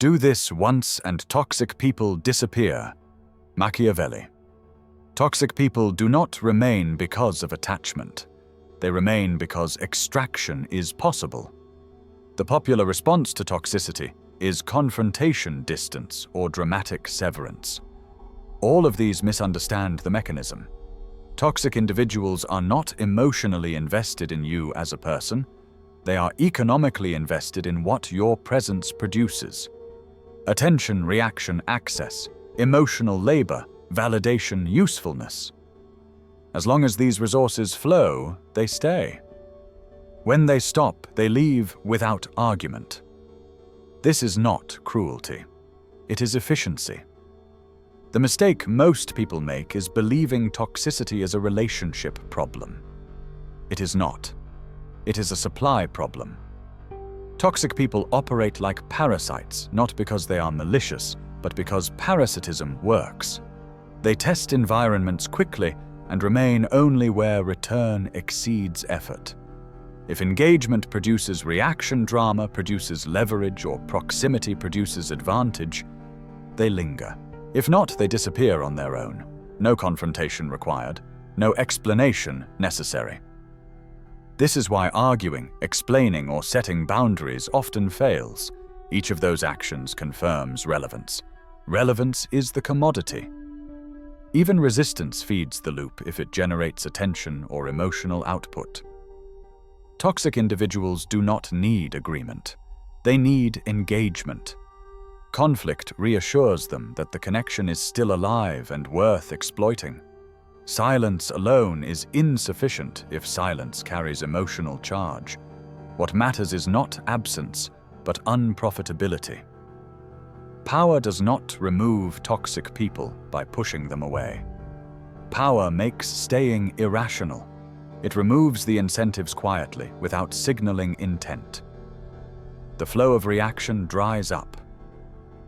Do this once and toxic people disappear. Machiavelli. Toxic people do not remain because of attachment. They remain because extraction is possible. The popular response to toxicity is confrontation distance or dramatic severance. All of these misunderstand the mechanism. Toxic individuals are not emotionally invested in you as a person. They are economically invested in what your presence produces. Attention, reaction, access, emotional labor, validation, usefulness. As long as these resources flow, they stay. When they stop, they leave without argument. This is not cruelty. It is efficiency. The mistake most people make is believing toxicity is a relationship problem. It is not. It is a supply problem. Toxic people operate like parasites, not because they are malicious, but because parasitism works. They test environments quickly and remain only where return exceeds effort. If engagement produces reaction, drama produces leverage, or proximity produces advantage, they linger. If not, they disappear on their own. No confrontation required, no explanation necessary. This is why arguing, explaining, or setting boundaries often fails. Each of those actions confirms relevance. Relevance is the commodity. Even resistance feeds the loop if it generates attention or emotional output. Toxic individuals do not need agreement. They need engagement. Conflict reassures them that the connection is still alive and worth exploiting. Silence alone is insufficient if silence carries emotional charge. What matters is not absence, but unprofitability. Power does not remove toxic people by pushing them away. Power makes staying irrational. It removes the incentives quietly, without signaling intent. The flow of reaction dries up.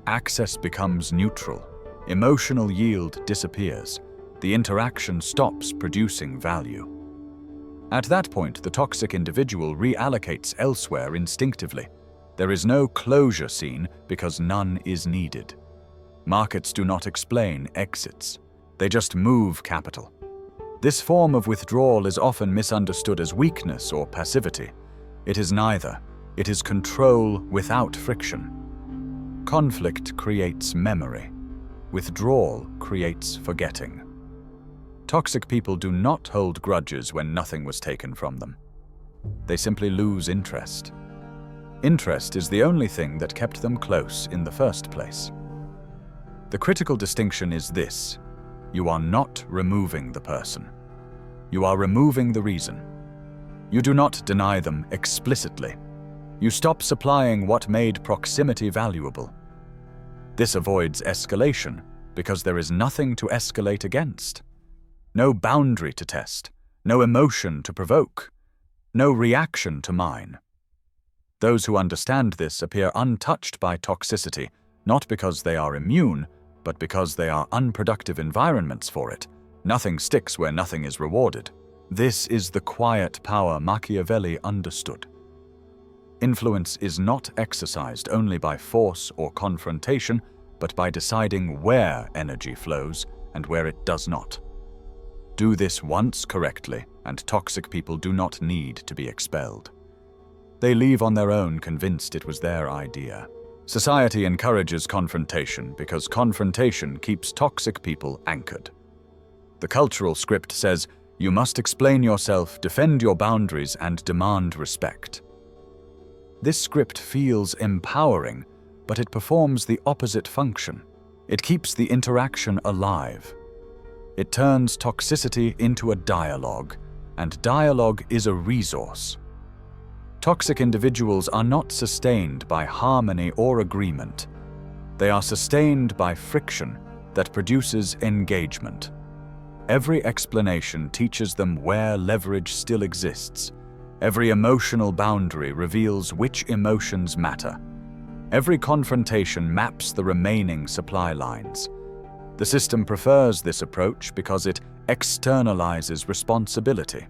Access becomes neutral. Emotional yield disappears. The interaction stops producing value. At that point, the toxic individual reallocates elsewhere instinctively. There is no closure scene because none is needed. Markets do not explain exits. They just move capital. This form of withdrawal is often misunderstood as weakness or passivity. It is neither. It is control without friction. Conflict creates memory. Withdrawal creates forgetting. Toxic people do not hold grudges when nothing was taken from them. They simply lose interest. Interest is the only thing that kept them close in the first place. The critical distinction is this: you are not removing the person. You are removing the reason. You do not deny them explicitly. You stop supplying what made proximity valuable. This avoids escalation because there is nothing to escalate against. No boundary to test, no emotion to provoke, no reaction to mine. Those who understand this appear untouched by toxicity, not because they are immune, but because they are unproductive environments for it. Nothing sticks where nothing is rewarded. This is the quiet power Machiavelli understood. Influence is not exercised only by force or confrontation, but by deciding where energy flows and where it does not. Do this once correctly, and toxic people do not need to be expelled. They leave on their own, convinced it was their idea. Society encourages confrontation because confrontation keeps toxic people anchored. The cultural script says, you must explain yourself, defend your boundaries, and demand respect. This script feels empowering, but it performs the opposite function. It keeps the interaction alive. It turns toxicity into a dialogue, and dialogue is a resource. Toxic individuals are not sustained by harmony or agreement. They are sustained by friction that produces engagement. Every explanation teaches them where leverage still exists. Every emotional boundary reveals which emotions matter. Every confrontation maps the remaining supply lines. The system prefers this approach because it externalizes responsibility.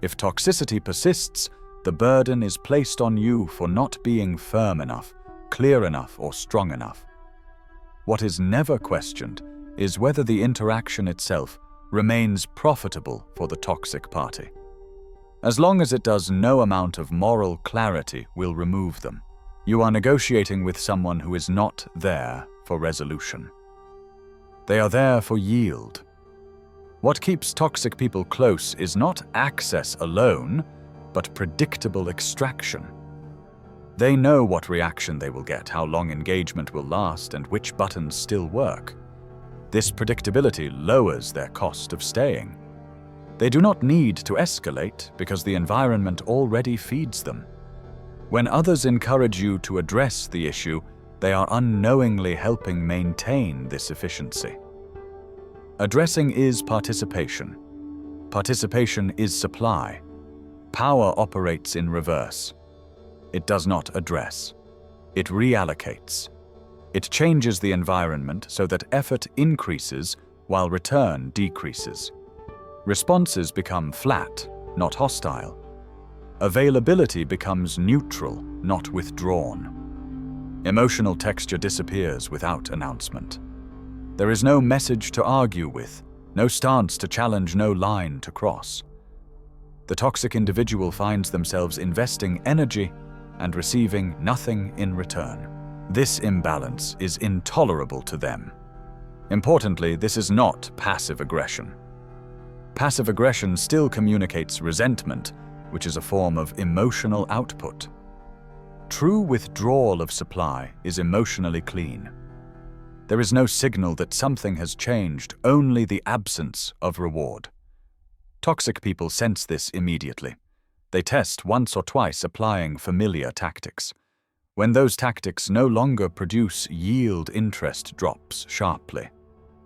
If toxicity persists, the burden is placed on you for not being firm enough, clear enough or strong enough. What is never questioned is whether the interaction itself remains profitable for the toxic party. As long as it does, no amount of moral clarity will remove them. You are negotiating with someone who is not there for resolution. They are there for yield. What keeps toxic people close is not access alone, but predictable extraction. They know what reaction they will get, how long engagement will last, and which buttons still work. This predictability lowers their cost of staying. They do not need to escalate because the environment already feeds them. When others encourage you to address the issue, they are unknowingly helping maintain this efficiency. Addressing is participation. Participation is supply. Power operates in reverse. It does not address. It reallocates. It changes the environment so that effort increases while return decreases. Responses become flat, not hostile. Availability becomes neutral, not withdrawn. Emotional texture disappears without announcement. There is no message to argue with, no stance to challenge, no line to cross. The toxic individual finds themselves investing energy and receiving nothing in return. This imbalance is intolerable to them. Importantly, this is not passive aggression. Passive aggression still communicates resentment, which is a form of emotional output. True withdrawal of supply is emotionally clean. There is no signal that something has changed, only the absence of reward. Toxic people sense this immediately. They test once or twice applying familiar tactics. When those tactics no longer produce yield, interest drops sharply.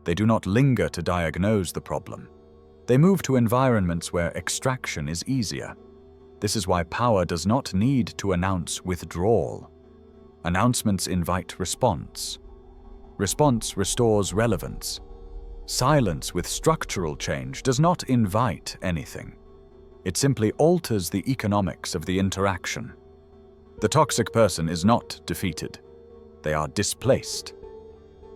They do not linger to diagnose the problem. They move to environments where extraction is easier. This is why power does not need to announce withdrawal. Announcements invite response. Response restores relevance. Silence with structural change does not invite anything. It simply alters the economics of the interaction. The toxic person is not defeated. They are displaced.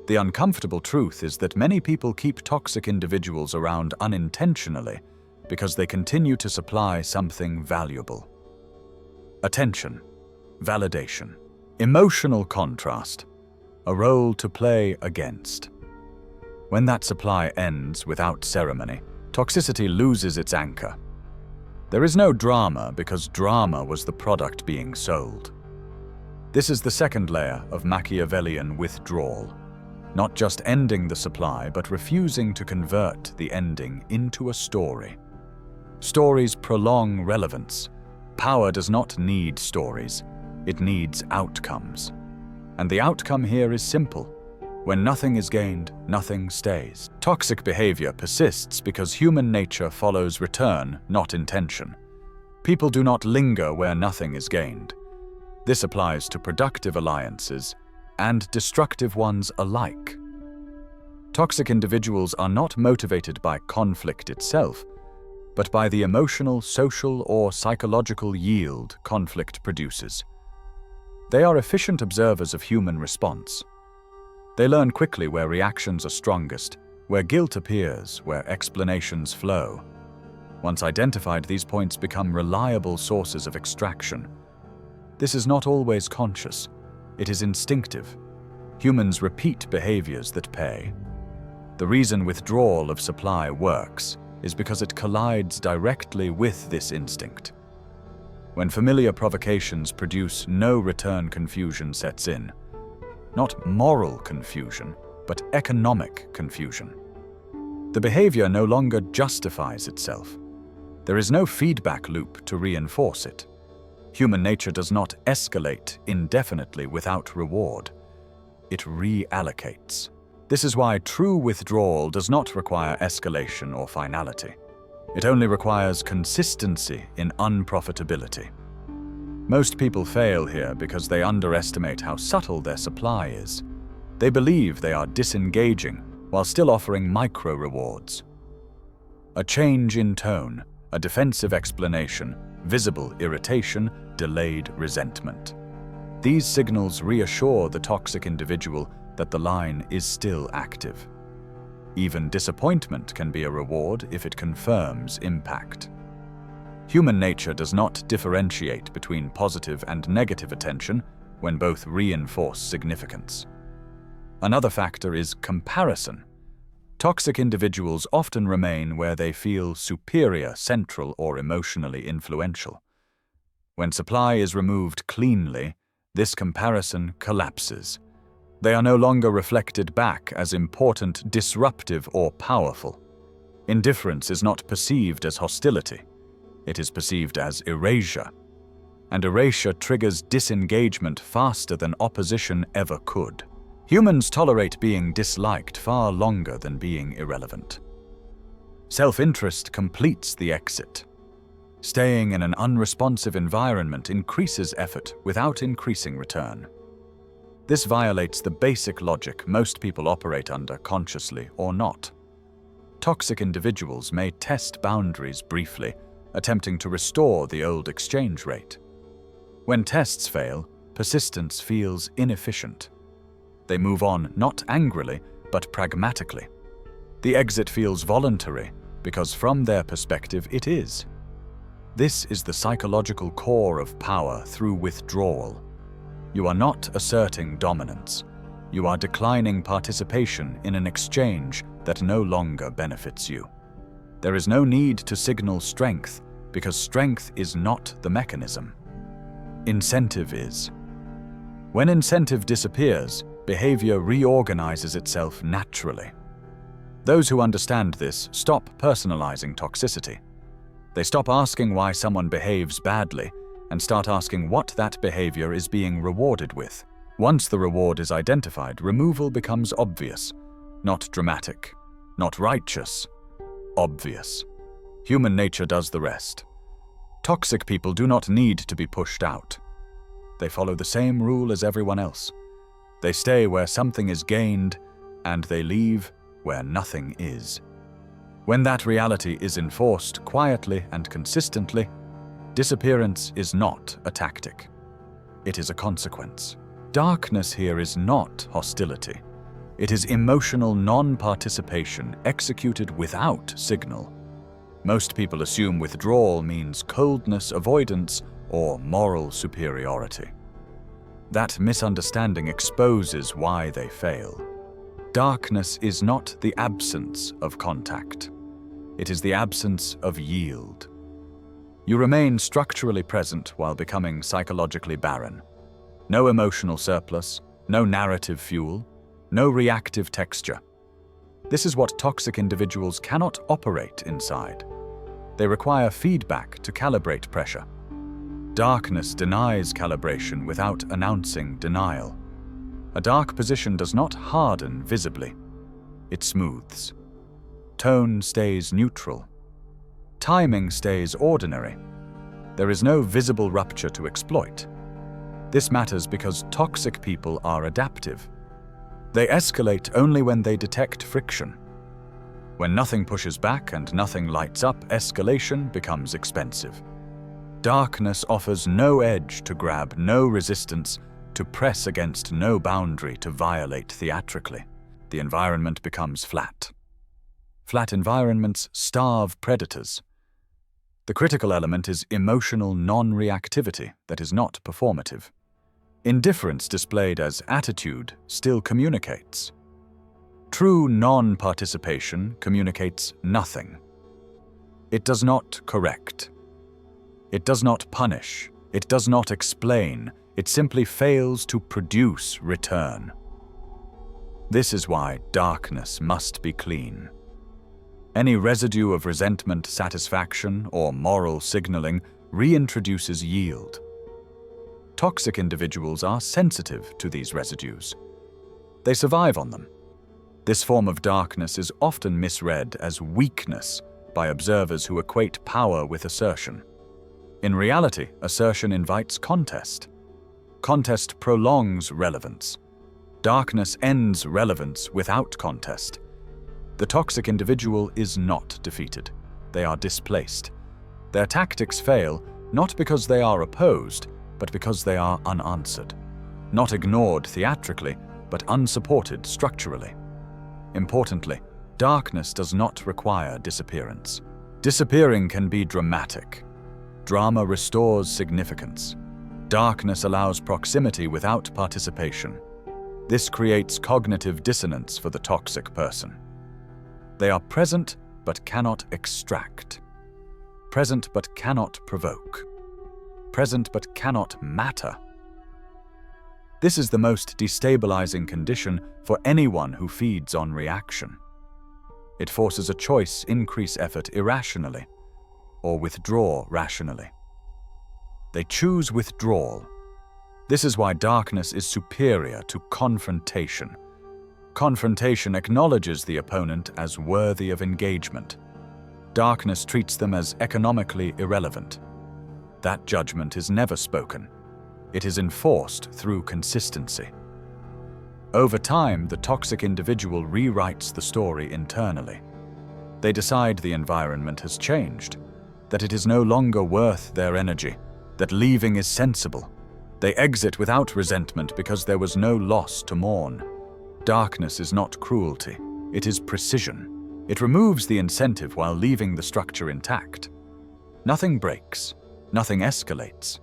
The uncomfortable truth is that many people keep toxic individuals around unintentionally because they continue to supply something valuable. Attention, validation, emotional contrast, a role to play against. When that supply ends without ceremony, toxicity loses its anchor. There is no drama because drama was the product being sold. This is the second layer of Machiavellian withdrawal. Not just ending the supply, but refusing to convert the ending into a story. Stories prolong relevance. Power does not need stories. It needs outcomes. And the outcome here is simple. When nothing is gained, nothing stays. Toxic behavior persists because human nature follows return, not intention. People do not linger where nothing is gained. This applies to productive alliances and destructive ones alike. Toxic individuals are not motivated by conflict itself, but by the emotional, social, or psychological yield conflict produces. They are efficient observers of human response. They learn quickly where reactions are strongest, where guilt appears, where explanations flow. Once identified, these points become reliable sources of extraction. This is not always conscious. It is instinctive. Humans repeat behaviors that pay. The reason withdrawal of supply works is because it collides directly with this instinct. When familiar provocations produce no return, confusion sets in. Not moral confusion, but economic confusion. The behavior no longer justifies itself. There is no feedback loop to reinforce it. Human nature does not escalate indefinitely without reward. It reallocates. This is why true withdrawal does not require escalation or finality. It only requires consistency in unprofitability. Most people fail here because they underestimate how subtle their supply is. They believe they are disengaging while still offering micro-rewards. A change in tone, a defensive explanation, visible irritation, delayed resentment. These signals reassure the toxic individual that the line is still active. Even disappointment can be a reward if it confirms impact. Human nature does not differentiate between positive and negative attention when both reinforce significance. Another factor is comparison. Toxic individuals often remain where they feel superior, central, or emotionally influential. When supply is removed cleanly, this comparison collapses. They are no longer reflected back as important, disruptive, or powerful. Indifference is not perceived as hostility. It is perceived as erasure. And erasure triggers disengagement faster than opposition ever could. Humans tolerate being disliked far longer than being irrelevant. Self-interest completes the exit. Staying in an unresponsive environment increases effort without increasing return. This violates the basic logic most people operate under, consciously or not. Toxic individuals may test boundaries briefly, attempting to restore the old exchange rate. When tests fail, persistence feels inefficient. They move on not angrily, but pragmatically. The exit feels voluntary, because from their perspective it is. This is the psychological core of power through withdrawal. You are not asserting dominance. You are declining participation in an exchange that no longer benefits you. There is no need to signal strength, because strength is not the mechanism. Incentive is. When incentive disappears, behavior reorganizes itself naturally. Those who understand this stop personalizing toxicity. They stop asking why someone behaves badly and start asking what that behavior is being rewarded with. Once the reward is identified, removal becomes obvious, not dramatic, not righteous, obvious. Human nature does the rest. Toxic people do not need to be pushed out. They follow the same rule as everyone else. They stay where something is gained, and they leave where nothing is. When that reality is enforced quietly and consistently, disappearance is not a tactic. It is a consequence. Darkness here is not hostility. It is emotional non-participation executed without signal. Most people assume withdrawal means coldness, avoidance, or moral superiority. That misunderstanding exposes why they fail. Darkness is not the absence of contact. It is the absence of yield. You remain structurally present while becoming psychologically barren. No emotional surplus, no narrative fuel, no reactive texture. This is what toxic individuals cannot operate inside. They require feedback to calibrate pressure. Darkness denies calibration without announcing denial. A dark position does not harden visibly. It smooths. Tone stays neutral. Timing stays ordinary. There is no visible rupture to exploit. This matters because toxic people are adaptive. They escalate only when they detect friction. When nothing pushes back and nothing lights up, escalation becomes expensive. Darkness offers no edge to grab, no resistance to press against, no boundary to violate theatrically. The environment becomes flat. Flat environments starve predators. The critical element is emotional non-reactivity that is not performative. Indifference displayed as attitude still communicates. True non-participation communicates nothing. It does not correct. It does not punish. It does not explain. It simply fails to produce return. This is why darkness must be clean. Any residue of resentment, satisfaction, or moral signaling reintroduces yield. Toxic individuals are sensitive to these residues. They survive on them. This form of darkness is often misread as weakness by observers who equate power with assertion. In reality, assertion invites contest. Contest prolongs relevance. Darkness ends relevance without contest. The toxic individual is not defeated. They are displaced. Their tactics fail not because they are opposed, but because they are unanswered. not ignored theatrically, but unsupported structurally. Importantly, darkness does not require disappearance. Disappearing can be dramatic. Drama restores significance. Darkness allows proximity without participation. This creates cognitive dissonance for the toxic person. They are present but cannot extract. Present but cannot provoke. Present but cannot matter. This is the most destabilizing condition for anyone who feeds on reaction. It forces a choice: increase effort irrationally or withdraw rationally. They choose withdrawal. This is why darkness is superior to confrontation. Confrontation acknowledges the opponent as worthy of engagement. Darkness treats them as economically irrelevant. That judgment is never spoken. It is enforced through consistency. Over time, the toxic individual rewrites the story internally. They decide the environment has changed, that it is no longer worth their energy, that leaving is sensible. They exit without resentment because there was no loss to mourn. Darkness is not cruelty, it is precision. It removes the incentive while leaving the structure intact. Nothing breaks, nothing escalates.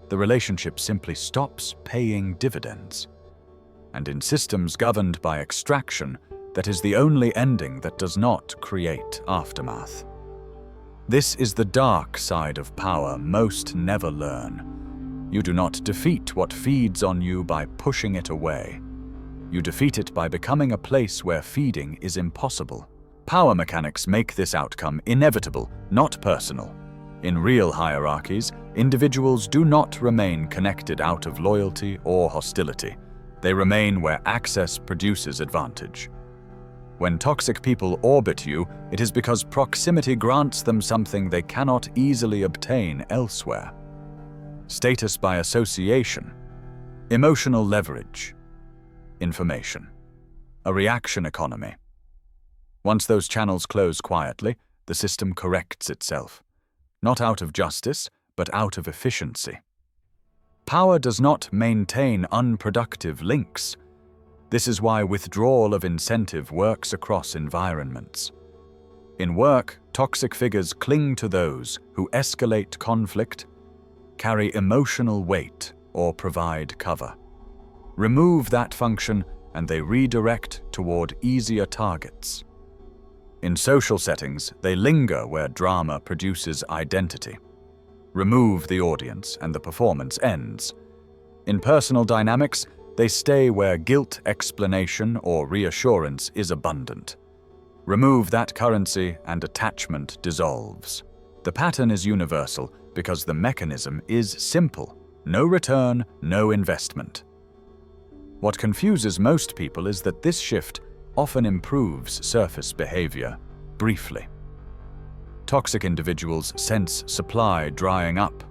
The relationship simply stops paying dividends. And in systems governed by extraction, that is the only ending that does not create aftermath. This is the dark side of power most never learn. You do not defeat what feeds on you by pushing it away. You defeat it by becoming a place where feeding is impossible. Power mechanics make this outcome inevitable, not personal. In real hierarchies, individuals do not remain connected out of loyalty or hostility. They remain where access produces advantage. When toxic people orbit you, it is because proximity grants them something they cannot easily obtain elsewhere. Status by association, emotional leverage, information, a reaction economy. Once those channels close quietly, the system corrects itself. Not out of justice, but out of efficiency. Power does not maintain unproductive links. This is why withdrawal of incentive works across environments. In work, toxic figures cling to those who escalate conflict, carry emotional weight, or provide cover. Remove that function, and they redirect toward easier targets. In social settings, they linger where drama produces identity. Remove the audience, and the performance ends. In personal dynamics, they stay where guilt explanation or reassurance is abundant. Remove that currency, and attachment dissolves. The pattern is universal because the mechanism is simple: no return, no investment. What confuses most people is that this shift often improves surface behavior briefly. Toxic individuals sense supply drying up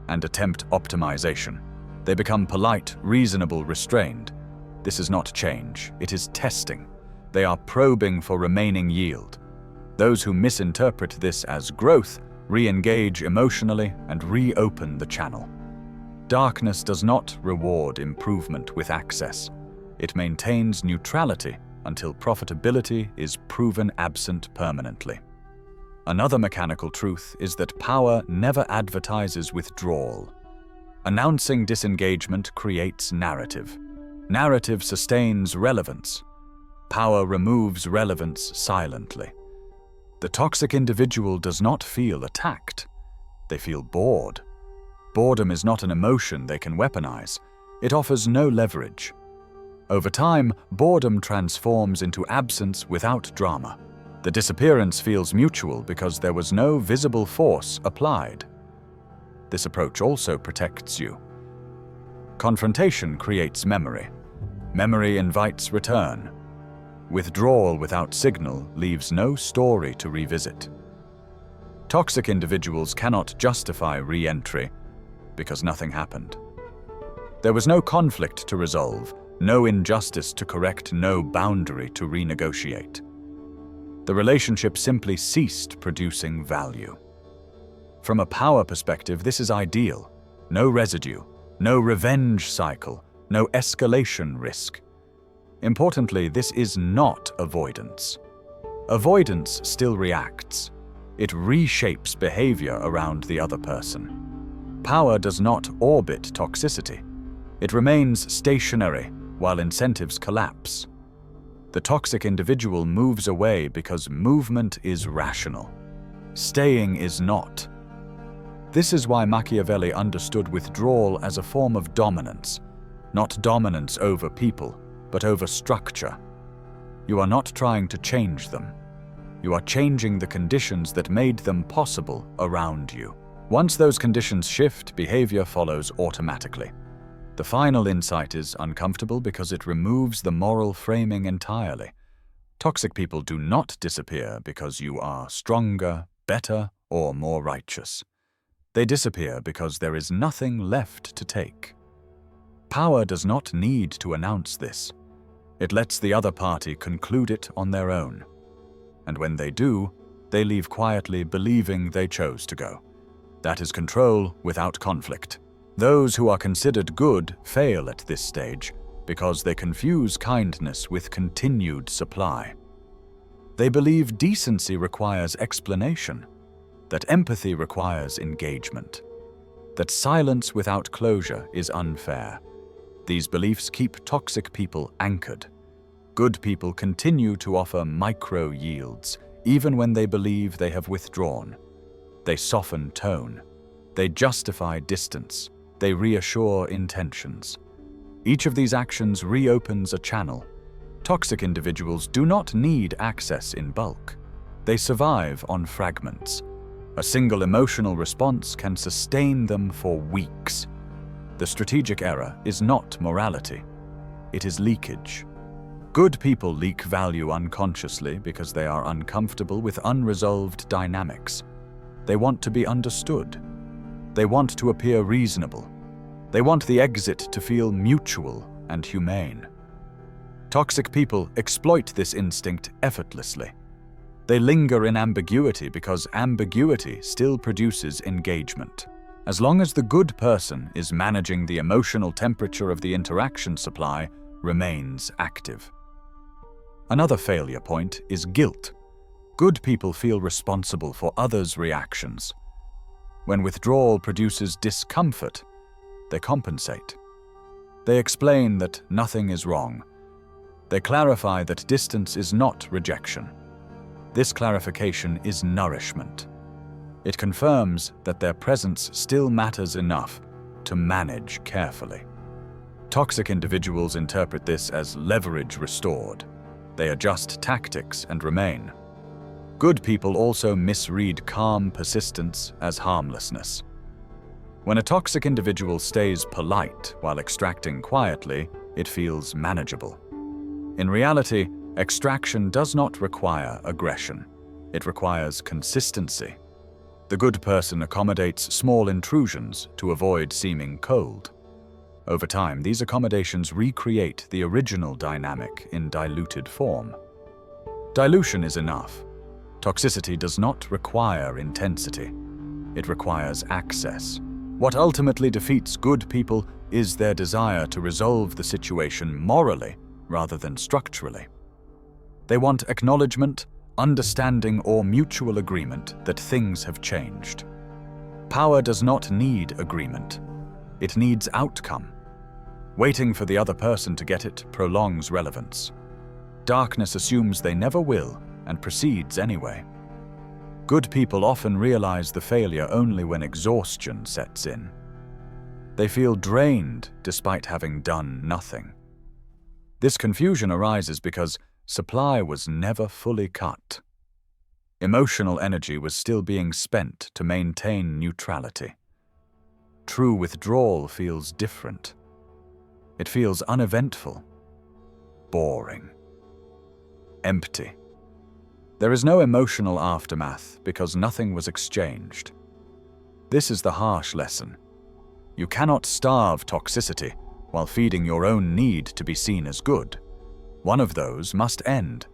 and attempt optimization. They become polite, reasonable, restrained. This is not change, it is testing. They are probing for remaining yield. Those who misinterpret this as growth re-engage emotionally and reopen the channel. Darkness does not reward improvement with access. It maintains neutrality until profitability is proven absent permanently. Another mechanical truth is that power never advertises withdrawal. Announcing disengagement creates narrative. Narrative sustains relevance. Power removes relevance silently. The toxic individual does not feel attacked. They feel bored. Boredom is not an emotion they can weaponize. It offers no leverage. Over time, boredom transforms into absence without drama. The disappearance feels mutual because there was no visible force applied. This approach also protects you. Confrontation creates memory. Memory invites return. Withdrawal without signal leaves no story to revisit. Toxic individuals cannot justify re-entry because nothing happened. There was no conflict to resolve, no injustice to correct, no boundary to renegotiate. The relationship simply ceased producing value. From a power perspective, this is ideal. No residue, No revenge cycle, no escalation risk. Importantly, this is not avoidance. Avoidance still reacts. It reshapes behavior around the other person. Power does not orbit toxicity. It remains stationary while incentives collapse. The toxic individual moves away because movement is rational. Staying is not. This is why Machiavelli understood withdrawal as a form of dominance, not dominance over people, but over structure. You are not trying to change them. You are changing the conditions that made them possible around you. Once those conditions shift, behavior follows automatically. The final insight is uncomfortable because it removes the moral framing entirely. Toxic people do not disappear because you are stronger, better, or more righteous. They disappear because there is nothing left to take. Power does not need to announce this. It lets the other party conclude it on their own. And when they do, they leave quietly believing they chose to go. That is control without conflict. Those who are considered good fail at this stage because they confuse kindness with continued supply. They believe decency requires explanation, that empathy requires engagement, that silence without closure is unfair. These beliefs keep toxic people anchored. Good people continue to offer micro yields, even when they believe they have withdrawn. They soften tone. They justify distance. They reassure intentions. Each of these actions reopens a channel. Toxic individuals do not need access in bulk. They survive on fragments. A single emotional response can sustain them for weeks. The strategic error is not morality. It is leakage. Good people leak value unconsciously because they are uncomfortable with unresolved dynamics. They want to be understood. They want to appear reasonable. They want the exit to feel mutual and humane. Toxic people exploit this instinct effortlessly. They linger in ambiguity because ambiguity still produces engagement. As long as the good person is managing the emotional temperature of the interaction supply, remains active. Another failure point is guilt. Good people feel responsible for others' reactions. When withdrawal produces discomfort, they compensate. They explain that nothing is wrong. They clarify that distance is not rejection. This clarification is nourishment. It confirms that their presence still matters enough to manage carefully. Toxic individuals interpret this as leverage restored. They adjust tactics and remain. Good people also misread calm persistence as harmlessness. When a toxic individual stays polite while extracting quietly, it feels manageable. In reality, extraction does not require aggression. It requires consistency. The good person accommodates small intrusions to avoid seeming cold. Over time, these accommodations recreate the original dynamic in diluted form. Dilution is enough. Toxicity does not require intensity. It requires access. What ultimately defeats good people is their desire to resolve the situation morally rather than structurally. They want acknowledgement, understanding, or mutual agreement that things have changed. Power does not need agreement. It needs outcome. Waiting for the other person to get it prolongs relevance. Darkness assumes they never will and proceeds anyway. Good people often realize the failure only when exhaustion sets in. They feel drained despite having done nothing. This confusion arises because supply was never fully cut. Emotional energy was still being spent to maintain neutrality. True withdrawal feels different. It feels uneventful, boring, empty. There is no emotional aftermath because nothing was exchanged. This is the harsh lesson. You cannot starve toxicity while feeding your own need to be seen as good. One of those must end.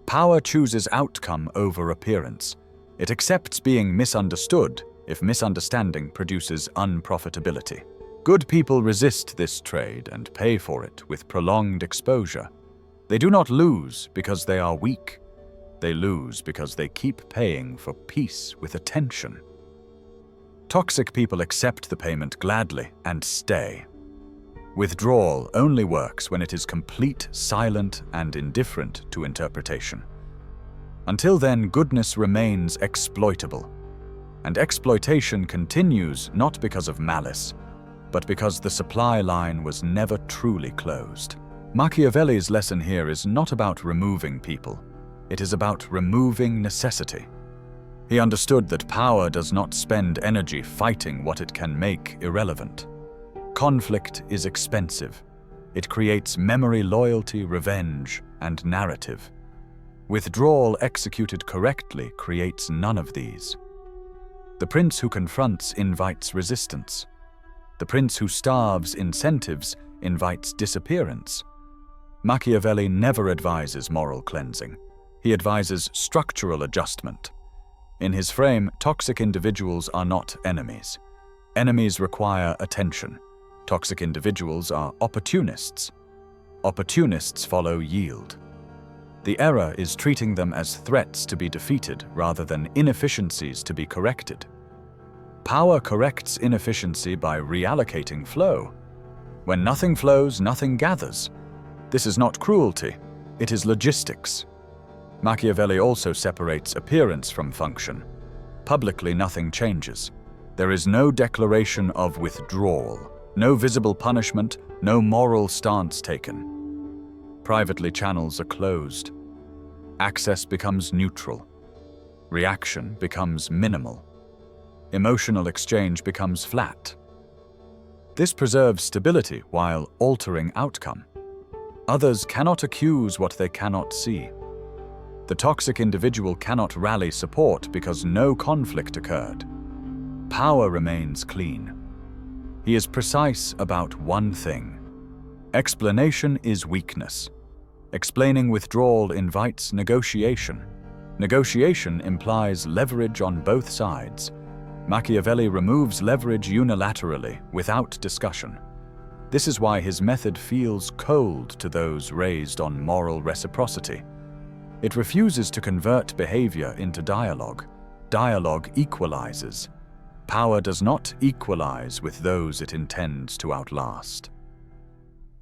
Power chooses outcome over appearance. It accepts being misunderstood if misunderstanding produces unprofitability. Good people resist this trade and pay for it with prolonged exposure. They do not lose because they are weak. They lose because they keep paying for peace with attention. Toxic people accept the payment gladly and stay. Withdrawal only works when it is complete, silent, and indifferent to interpretation. Until then, goodness remains exploitable. And exploitation continues not because of malice, but because the supply line was never truly closed. Machiavelli's lesson here is not about removing people. It is about removing necessity. He understood that power does not spend energy fighting what it can make irrelevant. Conflict is expensive. It creates memory, loyalty, revenge, and narrative. Withdrawal executed correctly creates none of these. The prince who confronts invites resistance. The prince who starves incentives invites disappearance. Machiavelli never advises moral cleansing. He advises structural adjustment. In his frame, toxic individuals are not enemies. Enemies require attention. Toxic individuals are opportunists. Opportunists follow yield. The error is treating them as threats to be defeated rather than inefficiencies to be corrected. Power corrects inefficiency by reallocating flow. When nothing flows, nothing gathers. This is not cruelty, it is logistics. Machiavelli also separates appearance from function. Publicly, nothing changes. There is no declaration of withdrawal, no visible punishment, no moral stance taken. Privately, channels are closed. Access becomes neutral. Reaction becomes minimal. Emotional exchange becomes flat. This preserves stability while altering outcome. Others cannot accuse what they cannot see. The toxic individual cannot rally support because no conflict occurred. Power remains clean. He is precise about one thing. Explanation is weakness. Explaining withdrawal invites negotiation. Negotiation implies leverage on both sides. Machiavelli removes leverage unilaterally, without discussion. This is why his method feels cold to those raised on moral reciprocity. It refuses to convert behavior into dialogue. Dialogue equalizes. Power does not equalize with those it intends to outlast.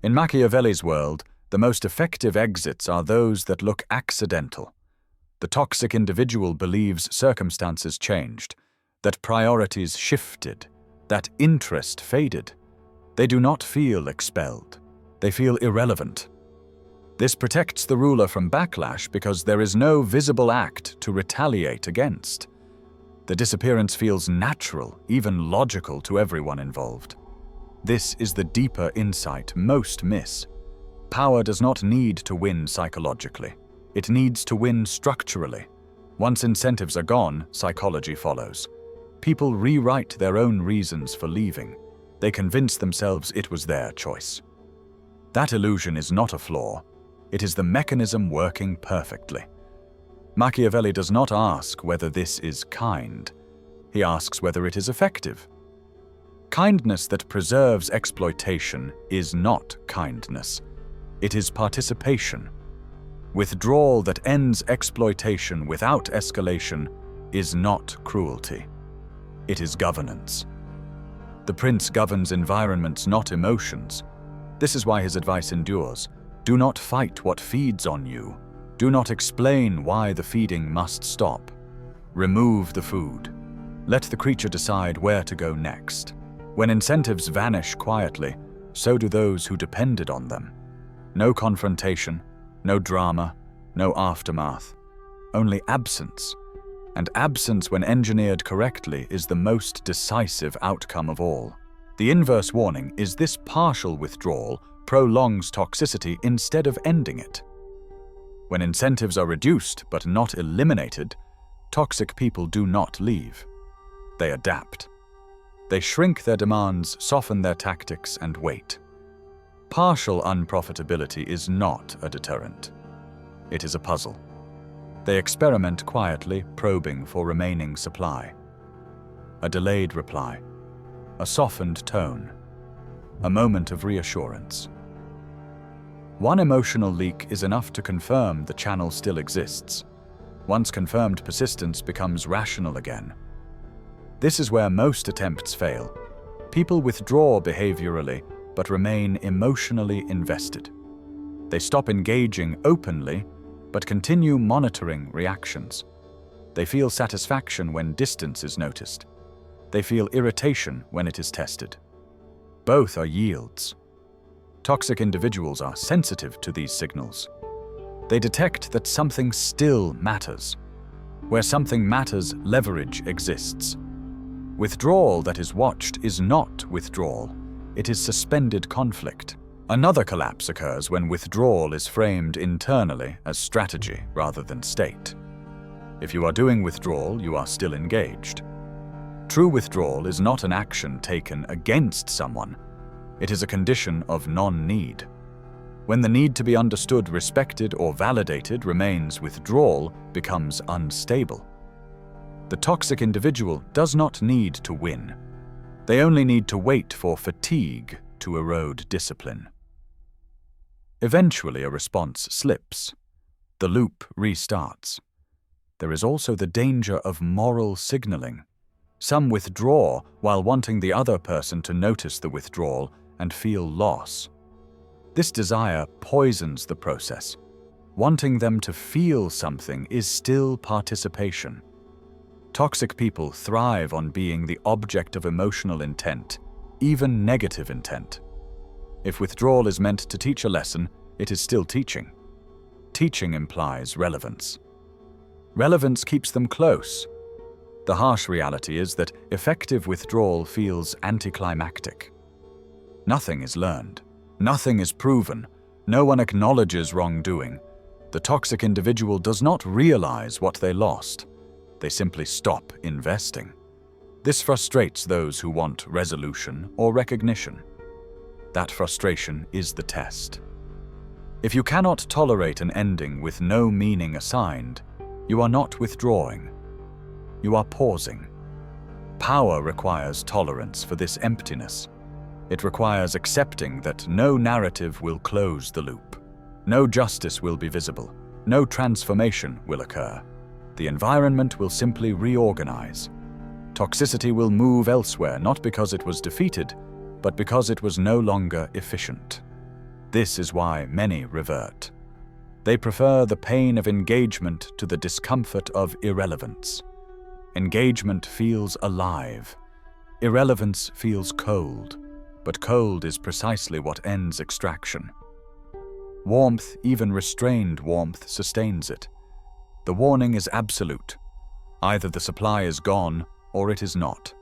In Machiavelli's world, the most effective exits are those that look accidental. The toxic individual believes circumstances changed, that priorities shifted, that interest faded. They do not feel expelled. They feel irrelevant. This protects the ruler from backlash because there is no visible act to retaliate against. The disappearance feels natural, even logical to everyone involved. This is the deeper insight most miss. Power does not need to win psychologically. It needs to win structurally. Once incentives are gone, psychology follows. People rewrite their own reasons for leaving. They convince themselves it was their choice. That illusion is not a flaw. It is the mechanism working perfectly. Machiavelli does not ask whether this is kind. He asks whether it is effective. Kindness that preserves exploitation is not kindness. It is participation. Withdrawal that ends exploitation without escalation is not cruelty. It is governance. The prince governs environments, not emotions. This is why his advice endures. Do not fight what feeds on you. Do not explain why the feeding must stop. Remove the food. Let the creature decide where to go next. When incentives vanish quietly, so do those who depended on them. No confrontation, no drama, no aftermath. Only absence. And absence, when engineered correctly, is the most decisive outcome of all. The inverse warning is this: partial withdrawal prolongs toxicity instead of ending it. When incentives are reduced but not eliminated, toxic people do not leave. They adapt. They shrink their demands, soften their tactics, and wait. Partial unprofitability is not a deterrent. It is a puzzle. They experiment quietly, probing for remaining supply. A delayed reply. A softened tone. a moment of reassurance. One emotional leak is enough to confirm the channel still exists. Once confirmed, persistence becomes rational again. This is where most attempts fail. People withdraw behaviorally, but remain emotionally invested. They stop engaging openly, but continue monitoring reactions. They feel satisfaction when distance is noticed. They feel irritation when it is tested. Both are yields. Toxic individuals are sensitive to these signals. They detect that something still matters. Where something matters, leverage exists. Withdrawal that is watched is not withdrawal. It is suspended conflict. Another collapse occurs when withdrawal is framed internally as strategy rather than state. If you are doing withdrawal, you are still engaged. True withdrawal is not an action taken against someone. It is a condition of non-need. When the need to be understood, respected, or validated remains, withdrawal becomes unstable. The toxic individual does not need to win. They only need to wait for fatigue to erode discipline. Eventually, a response slips. The loop restarts. There is also the danger of moral signaling. Some withdraw while wanting the other person to notice the withdrawal and feel loss. This desire poisons the process. Wanting them to feel something is still participation. Toxic people thrive on being the object of emotional intent, even negative intent. If withdrawal is meant to teach a lesson, it is still teaching. Teaching implies relevance. Relevance keeps them close. The harsh reality is that effective withdrawal feels anticlimactic. Nothing is learned. Nothing is proven. No one acknowledges wrongdoing. The toxic individual does not realize what they lost. They simply stop investing. This frustrates those who want resolution or recognition. That frustration is the test. If you cannot tolerate an ending with no meaning assigned, you are not withdrawing. You are pausing. Power requires tolerance for this emptiness. It requires accepting that no narrative will close the loop. No justice will be visible. No transformation will occur. The environment will simply reorganize. Toxicity will move elsewhere, not because it was defeated, but because it was no longer efficient. This is why many revert. They prefer the pain of engagement to the discomfort of irrelevance. Engagement feels alive. Irrelevance feels cold, but cold is precisely what ends extraction. Warmth, even restrained warmth, sustains it. The warning is absolute. Either the supply is gone or it is not.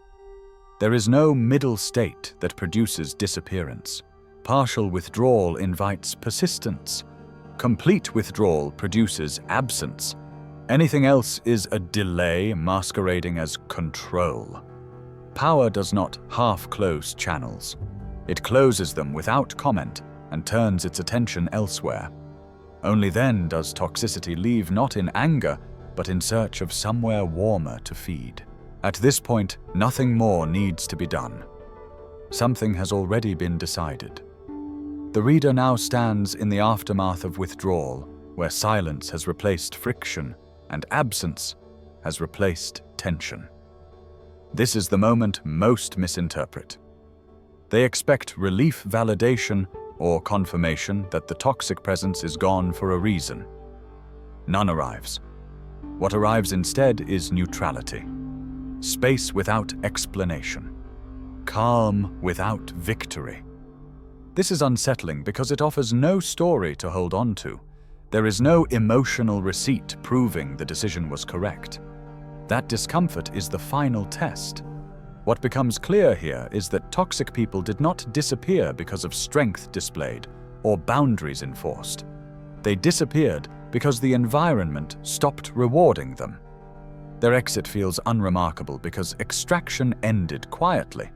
There is no middle state that produces disappearance. Partial withdrawal invites persistence. Complete withdrawal produces absence. Anything else is a delay masquerading as control. Power does not half-close channels. It closes them without comment and turns its attention elsewhere. Only then does toxicity leave not in anger, but in search of somewhere warmer to feed. At this point, nothing more needs to be done. Something has already been decided. The reader now stands in the aftermath of withdrawal, where silence has replaced friction and absence has replaced tension. This is the moment most misinterpret. They expect relief, validation, or confirmation that the toxic presence is gone for a reason. None arrives. What arrives instead is neutrality. Space without explanation. Calm without victory. This is unsettling because it offers no story to hold on to. There is no emotional receipt proving the decision was correct. That discomfort is the final test. What becomes clear here is that toxic people did not disappear because of strength displayed or boundaries enforced. They disappeared because the environment stopped rewarding them. Their exit feels unremarkable because extraction ended quietly.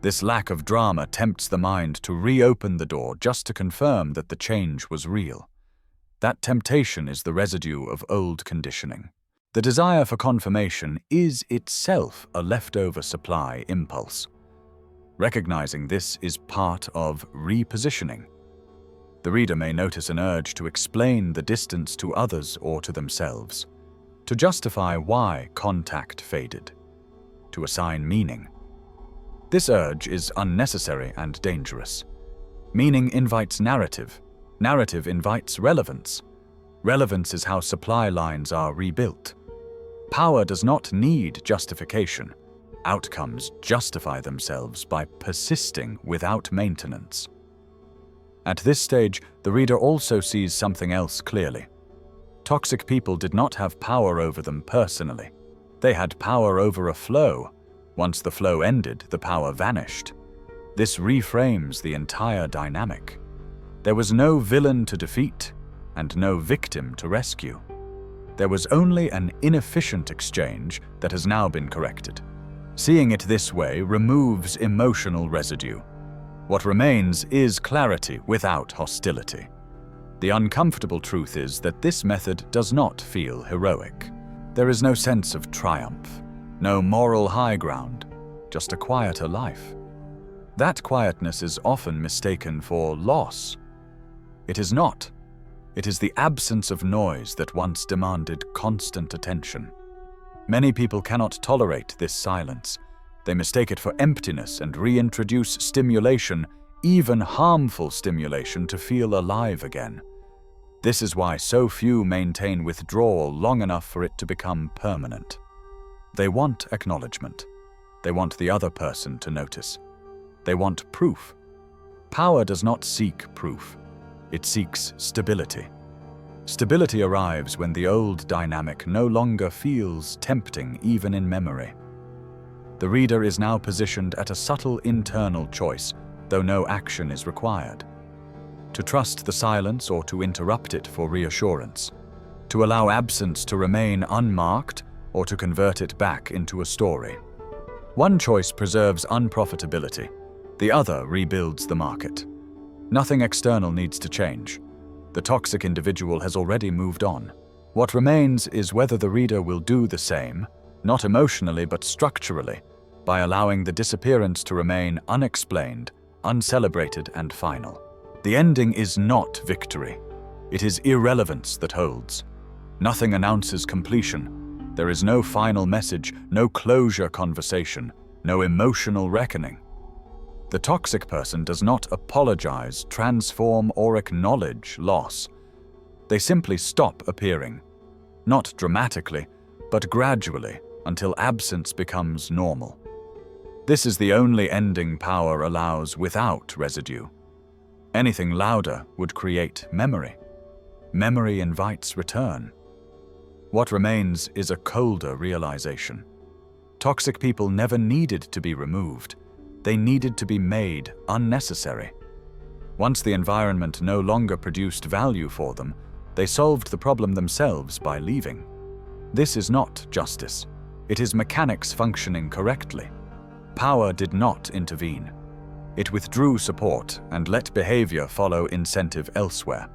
This lack of drama tempts the mind to reopen the door just to confirm that the change was real. That temptation is the residue of old conditioning. The desire for confirmation is itself a leftover supply impulse. Recognizing this is part of repositioning. The reader may notice an urge to explain the distance to others or to themselves, to justify why contact faded, to assign meaning. This urge is unnecessary and dangerous. Meaning invites narrative. Narrative invites relevance. Relevance is how supply lines are rebuilt. Power does not need justification. Outcomes justify themselves by persisting without maintenance. At this stage, the reader also sees something else clearly. Toxic people did not have power over them personally. They had power over a flow. Once the flow ended, the power vanished. This reframes the entire dynamic. There was no villain to defeat and no victim to rescue. There was only an inefficient exchange that has now been corrected. Seeing it this way removes emotional residue. What remains is clarity without hostility. The uncomfortable truth is that this method does not feel heroic. There is no sense of triumph, no moral high ground, just a quieter life. That quietness is often mistaken for loss. It is not. It is the absence of noise that once demanded constant attention. Many people cannot tolerate this silence. They mistake it for emptiness and reintroduce stimulation, even harmful stimulation, to feel alive again. This is why so few maintain withdrawal long enough for it to become permanent. They want acknowledgement. They want the other person to notice. They want proof. Power does not seek proof. It seeks stability. Stability arrives when the old dynamic no longer feels tempting even in memory. The reader is now positioned at a subtle internal choice, though no action is required. To trust the silence or to interrupt it for reassurance. To allow absence to remain unmarked or to convert it back into a story. One choice preserves unprofitability. The other rebuilds the market. Nothing external needs to change. The toxic individual has already moved on. What remains is whether the reader will do the same, not emotionally but structurally, by allowing the disappearance to remain unexplained, uncelebrated, and final. The ending is not victory. It is irrelevance that holds. Nothing announces completion. There is no final message, no closure conversation, no emotional reckoning. The toxic person does not apologize, transform, or acknowledge loss. They simply stop appearing. Not dramatically, but gradually, until absence becomes normal. This is the only ending power allows without residue. Anything louder would create memory. Memory invites return. What remains is a colder realization. Toxic people never needed to be removed. They needed to be made unnecessary. Once the environment no longer produced value for them, they solved the problem themselves by leaving. This is not justice. It is mechanics functioning correctly. Power did not intervene. It withdrew support and let behavior follow incentive elsewhere.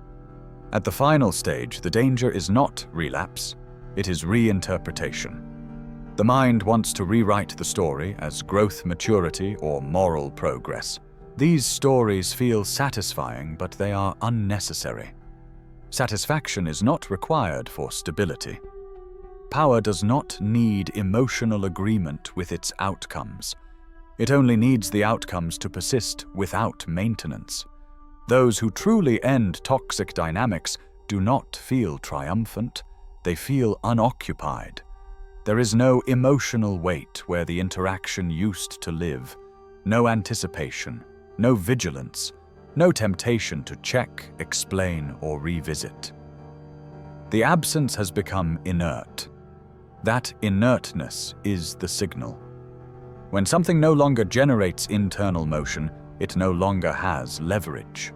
At the final stage, the danger is not relapse, it is reinterpretation. The mind wants to rewrite the story as growth, maturity, or moral progress. These stories feel satisfying, but they are unnecessary. Satisfaction is not required for stability. Power does not need emotional agreement with its outcomes. It only needs the outcomes to persist without maintenance. Those who truly end toxic dynamics do not feel triumphant, they feel unoccupied. There is no emotional weight where the interaction used to live, no anticipation, no vigilance, no temptation to check, explain, or revisit. The absence has become inert. That inertness is the signal. When something no longer generates internal motion, it no longer has leverage.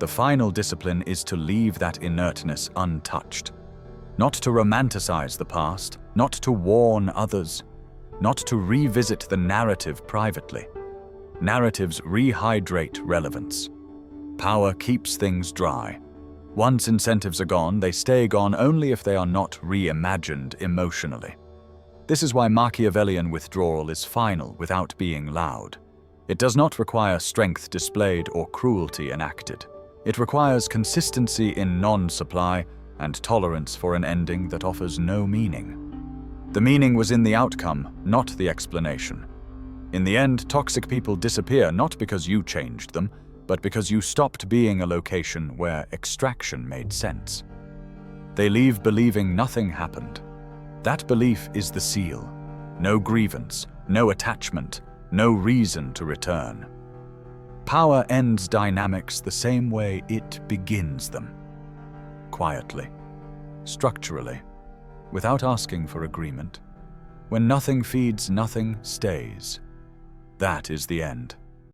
The final discipline is to leave that inertness untouched. Not to romanticize the past, not to warn others, not to revisit the narrative privately. Narratives rehydrate relevance. Power keeps things dry. Once incentives are gone, they stay gone only if they are not reimagined emotionally. This is why Machiavellian withdrawal is final without being loud. It does not require strength displayed or cruelty enacted. It requires consistency in non-supply and tolerance for an ending that offers no meaning. The meaning was in the outcome, not the explanation. In the end, toxic people disappear not because you changed them, but because you stopped being a location where extraction made sense. They leave believing nothing happened. That belief is the seal. No grievance, no attachment, no reason to return. Power ends dynamics the same way it begins them. Quietly, structurally, without asking for agreement. When nothing feeds, nothing stays. That is the end.